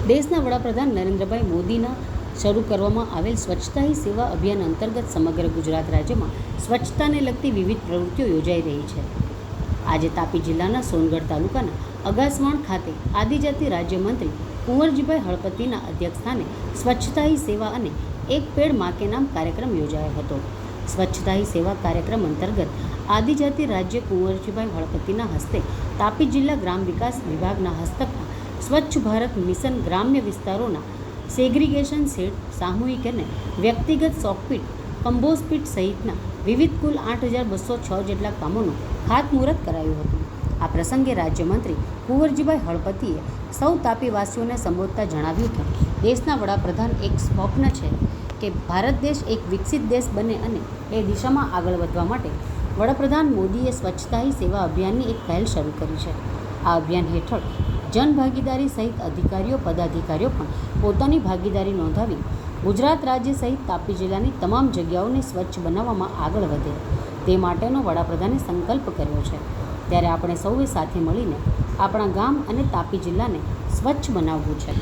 દેશના વડાપ્રધાન નરેન્દ્રભાઈ મોદીના શરૂ કરવામાં આવેલ સ્વચ્છતા હી સેવા અભિયાન અંતર્ગત સમગ્ર ગુજરાત રાજ્યમાં સ્વચ્છતાને લગતી વિવિધ પ્રવૃત્તિઓ યોજાઈ રહી છે. આજે તાપી જિલ્લાના સોનગઢ તાલુકાના અગાસવાણ ખાતે આદિજાતિ રાજ્યમંત્રી કુંવરજીભાઈ હળપતિના અધ્યક્ષસ્થાને સ્વચ્છતા હી સેવા અને એક પેડ માં કે નામ કાર્યક્રમ યોજાયો હતો. સ્વચ્છતા હી સેવા કાર્યક્રમ અંતર્ગત આદિજાતિ રાજ્ય કુંવરજીભાઈ હળપતિના હસ્તે તાપી જિલ્લા ગ્રામ વિકાસ વિભાગના હસ્તકમાં સ્વચ્છ ભારત મિશન ગ્રામ્ય વિસ્તારોના સેગ્રીગેશન સેટ, સામૂહિક અને વ્યક્તિગત સોકપીટ, કમ્પોસ્ટ સહિતના વિવિધ કુલ 8,206 જેટલા કામોનું ખાતમુહૂર્ત કરાયું હતું. આ પ્રસંગે રાજ્યમંત્રી કુંવરજીભાઈ હળપતિએ સૌ તાપીવાસીઓને સંબોધતા જણાવ્યું કે દેશના વડાપ્રધાન એક સ્વપ્ન છે કે ભારત દેશ એક વિકસિત દેશ બને અને એ દિશામાં આગળ વધવા માટે વડાપ્રધાન મોદીએ સ્વચ્છતા હી સેવા અભિયાનની એક પહેલ શરૂ કરી છે. આ અભિયાન હેઠળ જનભાગીદારી સહિત અધિકારીઓ પદાધિકારીઓ પણ પોતાની ભાગીદારી નોંધાવી ગુજરાત રાજ્ય સહિત તાપી જિલ્લાની તમામ જગ્યાઓને સ્વચ્છ બનાવવામાં આગળ વધે તે માટેનો વડાપ્રધાને સંકલ્પ કર્યો છે. ત્યારે આપણે સૌએ સાથે મળીને આપણા ગામ અને તાપી જિલ્લાને સ્વચ્છ બનાવવું છે.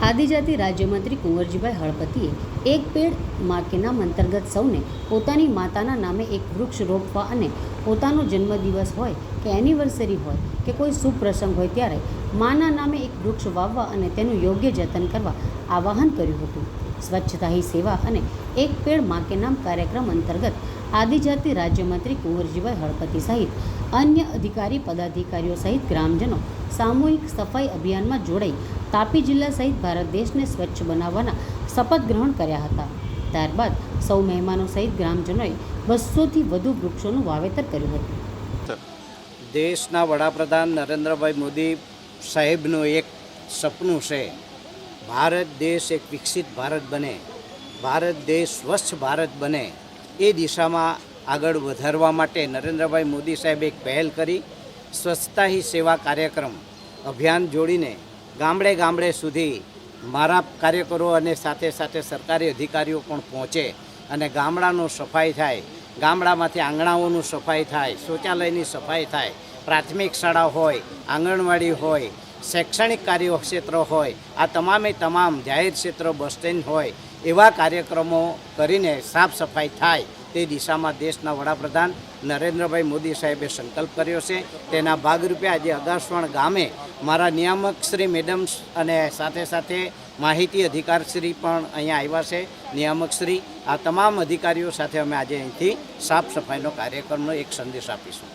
આદિજાતિ રાજ્યમંત્રી કુંવરજીભાઈ હળપતિએ એક પેડ માં કે નામ અંતર્ગત સૌને પોતાની માતાના નામે એક વૃક્ષ રોપવા અને પોતાનો જન્મદિવસ હોય કે એનિવર્સરી હોય કે કોઈ શુભ પ્રસંગ હોય ત્યારે માના નામે એક વૃક્ષ વાવવા અને તેનું યોગ્ય જતન કરવા આહ્વાન કર્યું હતું. સ્વચ્છતા હી સેવા અને એક પેડ માં કે નામ કાર્યક્રમ અંતર્ગત આદિજાતિ રાજ્યમંત્રી કુંવરજીભાઈ હળપતિ સહિત અન્ય અધિકારી પદાધિકારીઓ સહિત ગ્રામજનો સામૂહિક સફાઈ અભિયાનમાં જોડાઈ તાપી જિલ્લા સહિત ભારત દેશને સ્વચ્છ બનાવવાના શપથ ગ્રહણ કર્યા હતા. ત્યારબાદ સૌ મહેમાનો સહિત ગ્રામજનોએ 200થી વધુ વૃક્ષોનું વાવેતર કર્યું હતું. દેશના વડાપ્રધાન નરેન્દ્રભાઈ મોદી સાહેબનું એક સપનું છે, ભારત દેશ એક વિકસિત ભારત બને, ભારત દેશ સ્વચ્છ ભારત બને. એ દિશામાં આગળ વધારવા માટે નરેન્દ્રભાઈ મોદી સાહેબે એક પહેલ કરી સ્વચ્છતા હી સેવા કાર્યક્રમ અભિયાન જોડીને ગામડે ગામડે સુધી મારા કાર્યકરો અને સાથે સાથે સરકારી અધિકારીઓ પણ પહોંચે અને ગામડાનું સફાઈ થાય, ગામડામાંથી આંગણાઓનું સફાઈ થાય, શૌચાલયની સફાઈ થાય, પ્રાથમિક શાળા હોય, આંગણવાડી હોય, શૈક્ષણિક કાર્યક્ષેત્ર હોય, આ તમામ જાહેર ક્ષેત્ર બસ સ્ટેન્ડ હોય, એવા કાર્યક્રમો કરીને સાફ સફાઈ થાય તે દિશામાં દેશના વડાપ્રધાન નરેન્દ્રભાઈ મોદી સાહેબે સંકલ્પ કર્યો છે. તેના ભાગરૂપે આજે અગાસવાણ ગામે મારા નિયામક શ્રી મેડમ અને સાથે સાથે માહિતી અધિકારશ્રી પણ અહીંયા આવ્યા છે. નિયામક શ્રી, આ તમામ અધિકારીઓ સાથે અમે આજે અહીંથી સાફ સફાઈનો કાર્યક્રમનો એક સંદેશ આપીશું.